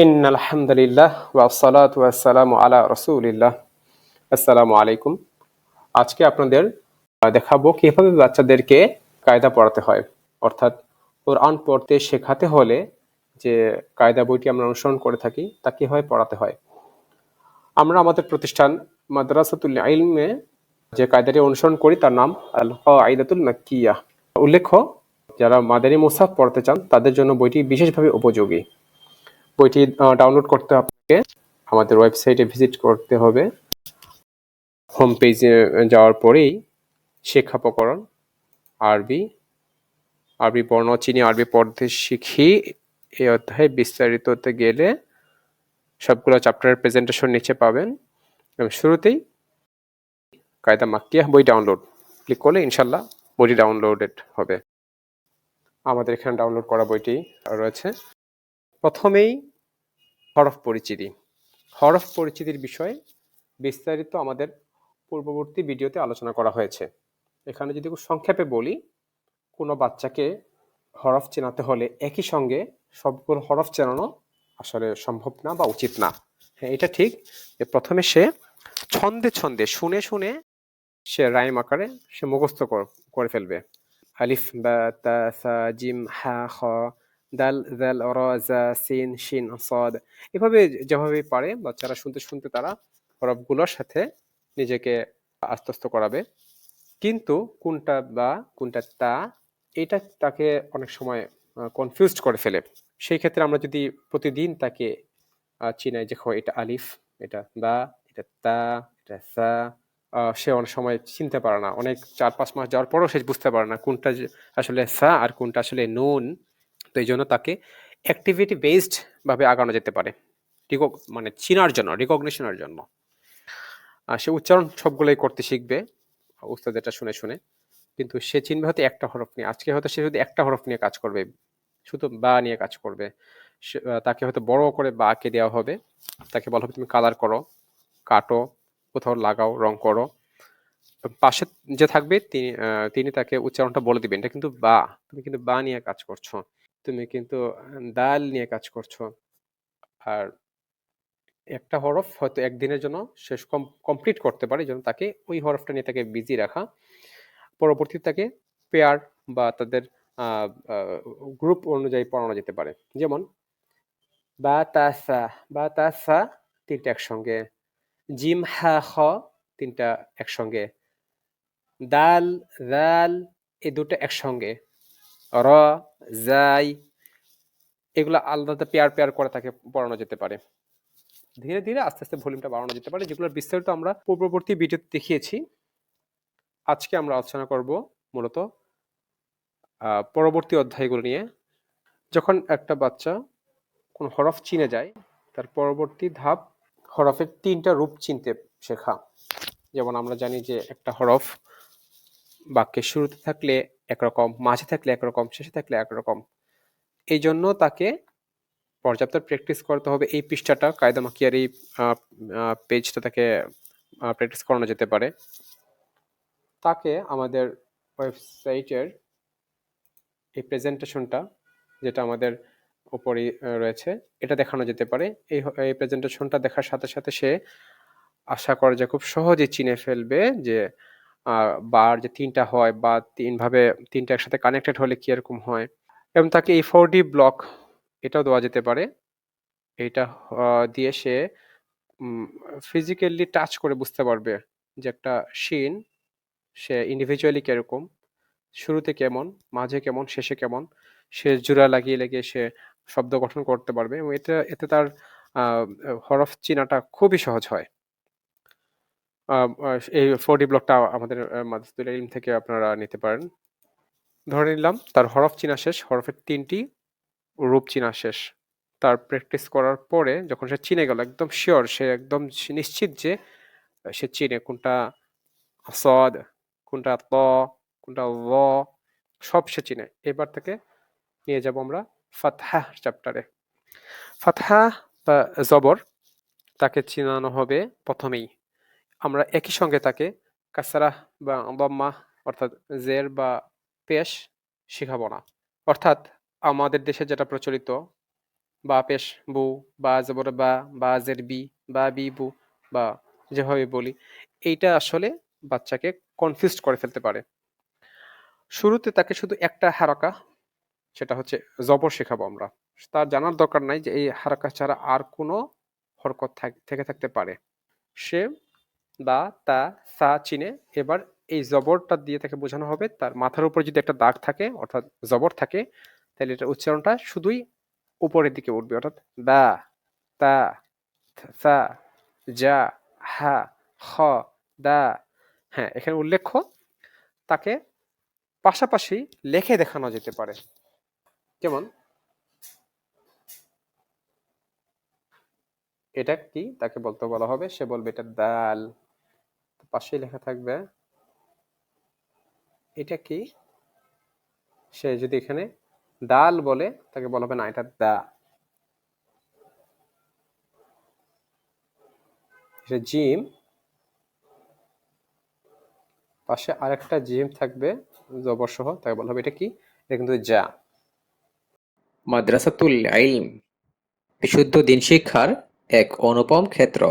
ইন্নাল হামদুলিল্লাহ ওয়াসসালাতু ওয়াসসালামু আলা রাসূলিল্লাহ। আসসালামু আলাইকুম। আজকে আপনাদের দেখাবো কিভাবে বাচ্চাদেরকে কায়দা পড়াতে হয়। অর্থাৎ কোরআন পড়তে শেখাতে হলে যে কায়দা বইটি আমরা অনুসরণ করে থাকি তা কিভাবে পড়াতে হয়। আমরা আমাদের প্রতিষ্ঠান মাদ্রাসাতুল ইলমে যে কায়দাটি অনুসরণ করি তার নাম আল কায়দাতুল মাক্কিয়াহ। উল্লেখ্য, যারা মাদানী মুসহাফ পড়তে চান তাদের জন্য বইটি বিশেষভাবে উপযোগী। বইটি ডাউনলোড করতে আপনাকে আমাদের ওয়েবসাইটে ভিজিট করতে হবে। হোম পেজে যাওয়ার পরেই শিক্ষা প্রকরণ আরবি, আরবি বর্ণ চিনি, আরবি পড়তে শিখি এই অধ্যায়ে বিস্তারিততে গেলে সবগুলো চ্যাপ্টারের প্রেজেন্টেশন নিচে পাবেন এবং শুরুতেই কায়দা মাক্কিয়াহ বই ডাউনলোড ক্লিক করলে ইনশাল্লাহ বইটি ডাউনলোডেড হবে। আমাদের এখানে ডাউনলোড করা বইটি রয়েছে। প্রথমেই হরফ পরিচিতি। হরফ পরিচিতির বিষয়ে বিস্তারিত আমাদের পূর্ববর্তী ভিডিওতে আলোচনা করা হয়েছে। এখানে যদি খুব সংক্ষেপে বলি, কোনো বাচ্চাকে হরফ চেনাতে হলে একই সঙ্গে সবগুলো হরফ চেনানো আসলে সম্ভব না বা উচিত না। হ্যাঁ, এটা ঠিক যে প্রথমে সে ছন্দে ছন্দে শুনে শুনে সে রাইম আকারে সে মুখস্থ করে ফেলবে। আলিফ বা তা সা জিম হা খ দাল জাল র জা সিন শিন সদ, এভাবে যেভাবে পারে বাচ্চারা শুনতে শুনতে তারা হরফগুলোর সাথে নিজেকে আত্মস্থ করাবে। কিন্তু কোনটা বা কোনটা তা, এটা তাকে অনেক সময় কনফিউজড করে ফেলে। সেই ক্ষেত্রে আমরা যদি প্রতিদিন তাকে চিনাই যে এটা আলিফ, এটা বা, এটা তা, এটা সা, সে অনেক সময় চিনতে পারে না। অনেক 4-5 মাস যাওয়ার পরও সে বুঝতে পারে না কোনটা আসলে সা আর কোনটা আসলে নুন। তো এই জন্য তাকে অ্যাক্টিভিটি বেসড ভাবে আগানো যেতে পারে, মানে চিনার জন্য, রিকগনিশনের জন্য। সে উচ্চারণ সবগুলোই করতে শিখবে উস্তাদেরটা শুনে শুনে, কিন্তু সে চিনবে হয়তো একটা হরফ নিয়ে। আজকে হয়তো সে যদি একটা হরফ নিয়ে কাজ করবে, শুধু বা নিয়ে কাজ করবে। তাকে হয়তো বড় করে বা কে দেওয়া হবে, তাকে বলা হবে তুমি কালার করো, কাটো, কোথাও লাগাও, রং করো। পাশে যে থাকবে তিনি তাকে উচ্চারণটা বলে দিবেন, এটা কিন্তু বা, তুমি কিন্তু বা নিয়ে কাজ করছো, তুমি কিন্তু দাল নিয়ে কাজ করছো। আর একটা হরফ হয়তো একদিনের জন্য শেষ কমপ্লিট করতে পারে, এই জন্য তাকে ওই হরফটা নিয়ে তাকে বিজি রাখা। পরবর্তীতে তাকে পেয়ার বা তাদের গ্রুপ অনুযায়ী পড়ানো যেতে পারে। যেমন বা তাসা, বা তাসা তিনটা একসঙ্গে, জিম হা খ তিনটা একসঙ্গে, দাল দাল এই দুটো একসঙ্গে, র জাই, এগুলো আলাদা পেয়ার পেয়ার করে তাকে পড়ানো যেতে পারে। ধীরে ধীরে আস্তে আস্তে ভলিউমটা বাড়ানো যেতে পারে, যেগুলোর বিস্তারিত আমরা পূর্ববর্তী ভিডিওতে দেখিয়েছি। আজকে আমরা আলোচনা করব মূলত পরবর্তী অধ্যায়গুলো নিয়ে। যখন একটা বাচ্চা কোনো হরফ চিনে যায়, তার পরবর্তী ধাপ হরফের 3টা রূপ চিনতে শেখা। যেমন আমরা জানি যে একটা হরফ বাক্যের শুরুতে থাকলে একরকম, মাঝে থাকলে একরকম, শেষে থাকলে একরকম। এই জন্য তাকে পর্যাপ্ত প্র্যাকটিস করতে হবে। এই পৃষ্ঠাটা কায়দা মাকিয়ার এই পেজটা তাকে প্র্যাকটিস করানো যেতে পারে। তাকে আমাদের ওয়েবসাইটের এই প্রেজেন্টেশনটা, যেটা আমাদের উপরে রয়েছে, এটা দেখানো যেতে পারে। এই প্রেজেন্টেশনটা দেখার সাথে সাথে সে আশা করে যে খুব সহজে চিনে ফেলবে যে বার যে 3টা হয় বা 3ভাবে 3টা একসাথে কানেক্টেড হলে কি এরকম হয়। এবং তাকে এই 4D ব্লক এটাও দেওয়া যেতে পারে। এটা দিয়ে সে ফিজিক্যালি টাচ করে বুঝতে পারবে যে একটা শিন সে ইন্ডিভিজুয়ালি কিরকম, শুরুতে কেমন, মাঝে কেমন, শেষে কেমন। সে জোড়া লাগিয়ে লাগিয়ে সে শব্দ গঠন করতে পারবে এবং এতে তার হরফ চিনাটা খুবই সহজ হয়। এই 4D ব্লকটা আমাদের মাদ্রাসাতুল ইলম থেকে আপনারা নিতে পারেন। ধরে নিলাম তার হরফ চিনা শেষ, হরফের 3টি রূপ চিনা শেষ। তার প্র্যাকটিস করার পরে যখন সে চিনে গেল, একদম শিওর, সে একদম নিশ্চিত যে সে চিনে কোনটা সদ, কোনটা ত, কোনটা ল, সব সে চিনে। এবার তাকে নিয়ে যাব আমরা ফাতহা চ্যাপ্টারে। ফাতহা বা জবর তাকে চিনানো হবে প্রথমেই। আমরা একই সঙ্গে তাকে কাসরাহ বা দম্মা অর্থাৎ জের বা পেশ শেখাবো না। অর্থাৎ আমাদের দেশে যেটা প্রচলিত, বা পেশ বু, বা জবর বা জের বি, বা বি বু, বা যেভাবে বলি, এইটা আসলে বাচ্চাকে কনফিউজড করে ফেলতে পারে। শুরুতে তাকে শুধু একটা হারাকা, সেটা হচ্ছে জবর শেখাবো আমরা। তার জানার দরকার নাই যে এই হারাকা ছাড়া আর কোনো হরকত থেকে থাকতে পারে। সে বা তা সা চিনে। এবার এই জবরটা দিয়ে তাকে বোঝানো হবে তার মাথার উপর যদি একটা দাগ থাকে অর্থাৎ জবর থাকে, তাহলে এটার উচ্চারণটা শুধুই উপরের দিকে উঠবে, অর্থাৎ দা, তা, সা, যা, হা, খ, দা। হ্যাঁ, এখানে উল্লেখ্য তাকে পাশাপাশি লেখে দেখানো যেতে পারে। যেমন এটা কি তাকে বলতে বলা হবে, সে বলবে এটা দাল, পাশেই লেখা থাকবে এটা কি। সে যদি এখানে দাল বলে তাকে বলা হবে না, এটা দা। এটা জিম, পাশে আরেকটা জিম থাকবে জবর সহ, তাকে বলা হবে এটা কি, এটা কিন্তু যা। মাদ্রাসাতুল ইলম বিশুদ্ধ দিন শিক্ষার এক অনুপম ক্ষেত্র।